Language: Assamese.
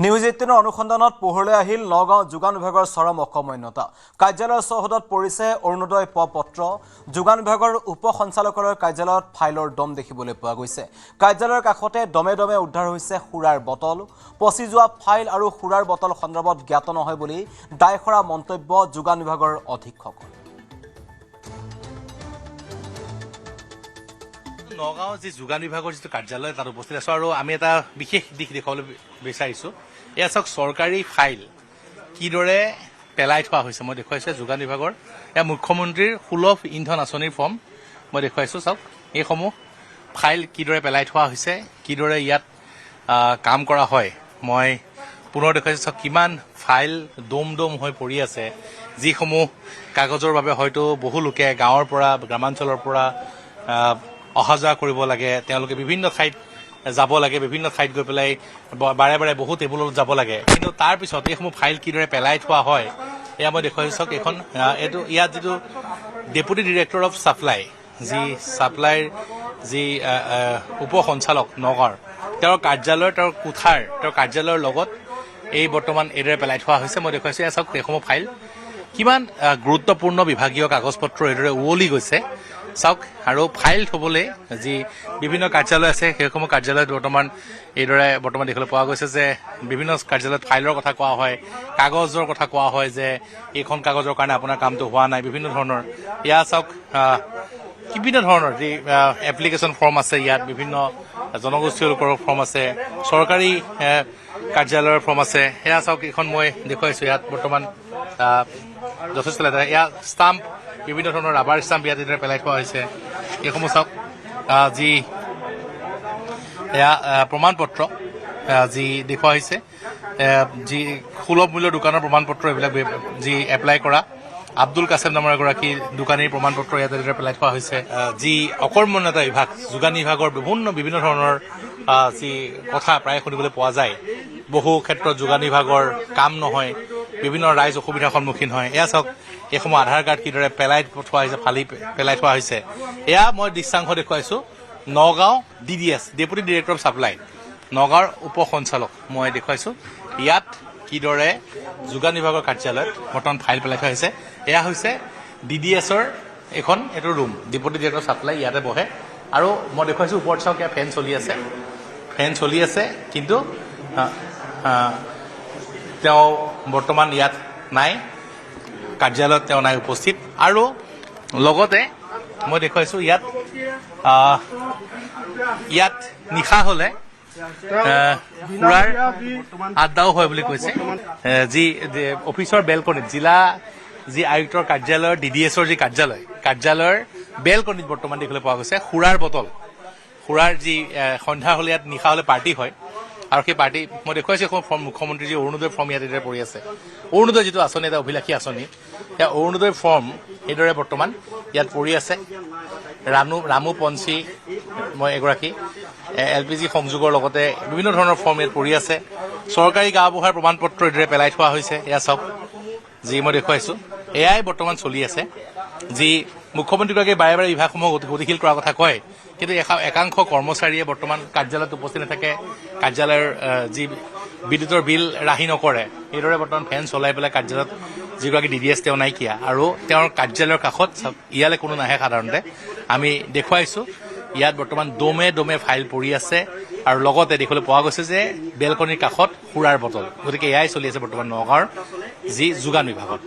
নিউজ 18 অনুসন্ধানত পোহৰলৈ আহিল নগাঁও যোগান বিভাগৰ চৰম অকমন্যতা কাৰ্যালয়ৰ চৌহদত পৰিছে অৰুণোদয় পত্ৰ যোগান বিভাগৰ উপ সঞ্চালকৰ কাৰ্যালয়ত ফাইলৰ দম দেখিবলৈ পোৱা গৈছে কাৰ্যালয়ৰ কাষতে দমে দমে উদ্ধাৰ হৈছে খুৰাৰ বটল পচি যোৱা ফাইল আৰু খুৰাৰ বটল সন্দৰ্ভত জ্ঞাত নহয় বুলি দায়খৰা মন্তব্য যোগান বিভাগৰ অধীক্ষকৰ নগাঁও যি যোগান বিভাগৰ যিটো কাৰ্যালয় তাত উপস্থিত আছো আৰু আমি এটা বিশেষ দিশ দেখাবলৈ বিচাৰিছো এয়া চাওক চৰকাৰী ফাইল কিদৰে পেলাই থোৱা হৈছে মই দেখুৱাইছো যোগান বিভাগৰ এয়া মুখ্যমন্ত্ৰীৰ সুলভ ইন্ধন আঁচনিৰ ফৰ্ম মই দেখুৱাইছো চাওক এইসমূহ ফাইল কিদৰে পেলাই থোৱা হৈছে কিদৰে ইয়াত কাম কৰা হয় মই পুনৰ দেখুৱাইছো চাওক কিমান ফাইল দম দম হৈ পৰি আছে যিসমূহ কাগজৰ বাবে হয়তো বহু লোকে গাঁৱৰ পৰা গ্ৰামাঞ্চলৰ পৰা অহা যোৱা কৰিব লাগে তেওঁলোকে বিভিন্ন ঠাইত যাব লাগে বিভিন্ন ঠাইত গৈ পেলাই বাৰে বাৰে বহু টেবুলত যাব লাগে কিন্তু তাৰ পিছত এইসমূহ ফাইল কিদৰে পেলাই থোৱা হয় এয়া মই দেখুৱাইছো চাওক এইখন এইটো ইয়াত যিটো ডেপুটি ডিৰেক্টৰ অফ ছাপ্লাই যি ছাপ্লাইৰ যি উপ সঞ্চালক নগৰ তেওঁৰ কাৰ্যালয়ৰ তেওঁৰ কোঠাৰ তেওঁৰ কাৰ্যালয়ৰ লগত এই বৰ্তমান এইদৰে পেলাই থোৱা হৈছে মই দেখুৱাইছো এয়া চাওক এইসমূহ ফাইল কিমান গুৰুত্বপূৰ্ণ বিভাগীয় কাগজ পত্ৰ এইদৰে উৱলি গৈছে চাওক আৰু ফাইল থবলৈ যি বিভিন্ন কাৰ্যালয় আছে সেইসমূহ কাৰ্যালয়ত এইদৰে বৰ্তমান দেখিবলৈ পোৱা গৈছে যে বিভিন্ন কাৰ্যালয়ত ফাইলৰ কথা কোৱা হয় কাগজৰ কথা কোৱা হয় যে এইখন কাগজৰ কাৰণে আপোনাৰ কামটো হোৱা নাই বিভিন্ন ধৰণৰ ইয়াত চাওক বিভিন্ন ধৰণৰ যি এপ্লিকেশ্যন ফৰ্ম আছে ইয়াত বিভিন্ন জনগোষ্ঠীয় লোকৰ ফৰ্ম আছে চৰকাৰী কাৰ্যালয়ৰ ফৰ্ম আছে এয়া চাওক এইখন মই দেখুৱাইছো ইয়াত বৰ্তমান যথেষ্ট লেতেৰা ইয়াত ষ্টাম্প বিভিন্ন ধৰণৰ ৰাবাৰ ষ্টাম্প ইয়াত এইদৰে পেলাই থোৱা হৈছে এইসমূহ চাওক যি এয়া প্ৰমাণ পত্ৰ যি দেখুওৱা হৈছে যি সুলভ মূল্যৰ দোকানৰ প্ৰমাণ পত্ৰ এইবিলাক যি এপ্লাই কৰা আব্দুল কাছেম নামৰ এগৰাকী দোকানীৰ প্ৰমাণ পত্ৰ ইয়াত এইদৰে পেলাই থোৱা হৈছে যি অকৰ্মণ্যতা বিভাগ যোগান বিভাগৰ বিভিন্ন ধৰণৰ যি কথা প্ৰায় শুনিবলৈ পোৱা যায় বহু ক্ষেত্ৰত যোগান বিভাগৰ কাম নহয় বিভিন্ন ৰাইজ অসুবিধাৰ সন্মুখীন হয় এয়া চাওক এইসমূহ আধাৰ কাৰ্ড কিদৰে পেলাই থোৱা হৈছে ফালি পেলাই থোৱা হৈছে এয়া মই দৃশ্যাংশ দেখুৱাইছো Nagaon DDS deputy director of supply নগাঁৱৰ উপ সঞ্চালক মই দেখুৱাইছো ইয়াত কিদৰে যোগান বিভাগৰ কাৰ্যালয়ত বৰ্তমান ফাইল পেলাই থোৱা হৈছে এয়া হৈছে DDSৰ এখন এইটো ৰুম ডেপুটি ডিৰেক্টৰ ছাপ্লাই ইয়াতে বহে আৰু মই দেখুৱাইছো ওপৰত চাওক ইয়াত ফেন চলি আছে কিন্তু তেওঁ বৰ্তমান ইয়াত নাই কাৰ্যালয়ত তেওঁ নাই উপস্থিত আৰু লগতে মই দেখুৱাইছো ইয়াত নিশা হলে খুৰাৰ আড্ডাও হয় বুলি কৈছে যি অফিচৰ বেলকনিত জিলা যি আয়ুক্তৰ কাৰ্যালয়ৰ DDSৰ যি কাৰ্যালয়ৰ বেলকনিত বৰ্তমান দেখিবলৈ পোৱা গৈছে খুৰাৰ বটল খুৰাৰ যি সন্ধ্যা হলে ইয়াত নিশা হলে পাৰ্টি হয় আৰু সেই পাৰ্টি মই দেখুৱাইছো মুখ্যমন্ত্ৰী যি অৰুণোদয় ফৰ্ম ইয়াত এইদৰে পৰি আছে অৰুণোদয় যিটো আঁচনি এটা অভিলাষী আঁচনি সেয়া অৰুণোদয় ফৰ্ম এইদৰে বৰ্তমান ইয়াত পৰি আছে ৰামু পঞ্চী মই এগৰাকী LPG সংযোগৰ লগতে বিভিন্ন ধৰণৰ ফৰ্ম ইয়াত পৰি আছে চৰকাৰী গাঁওবুঢ়াৰ প্ৰমাণ পত্ৰ এইদৰে পেলাই থোৱা হৈছে এয়া চাওক যি মই দেখুৱাইছো এয়াই বৰ্তমান চলি আছে যি মুখ্যমন্ত্ৰীগৰাকীয়ে বাৰে বাৰে বিভাগসমূহ গতিশীল কৰাৰ কথা কয় কিন্তু একাংশ কৰ্মচাৰীয়ে বৰ্তমান কাৰ্যালয়ত উপস্থিত নাথাকে কাৰ্যালয়ৰ যি বিদ্যুতৰ বিল ৰাহি নকৰে এইদৰে বৰ্তমান ফেন চলাই পেলাই কাৰ্যালয়ত যিগৰাকী DDS তেওঁ নাইকিয়া আৰু তেওঁৰ কাৰ্যালয়ৰ কাষত ইয়ালৈ কোনো নাহে সাধাৰণতে আমি দেখুৱাইছো ইয়াত বৰ্তমান দমে ফাইল পৰি আছে আৰু লগতে দেখিবলৈ পোৱা গৈছে যে বেলকনিৰ কাষত খুৰাৰ বটল গতিকে এয়াই চলি আছে বৰ্তমান নগাঁৱৰ যি যোগান বিভাগত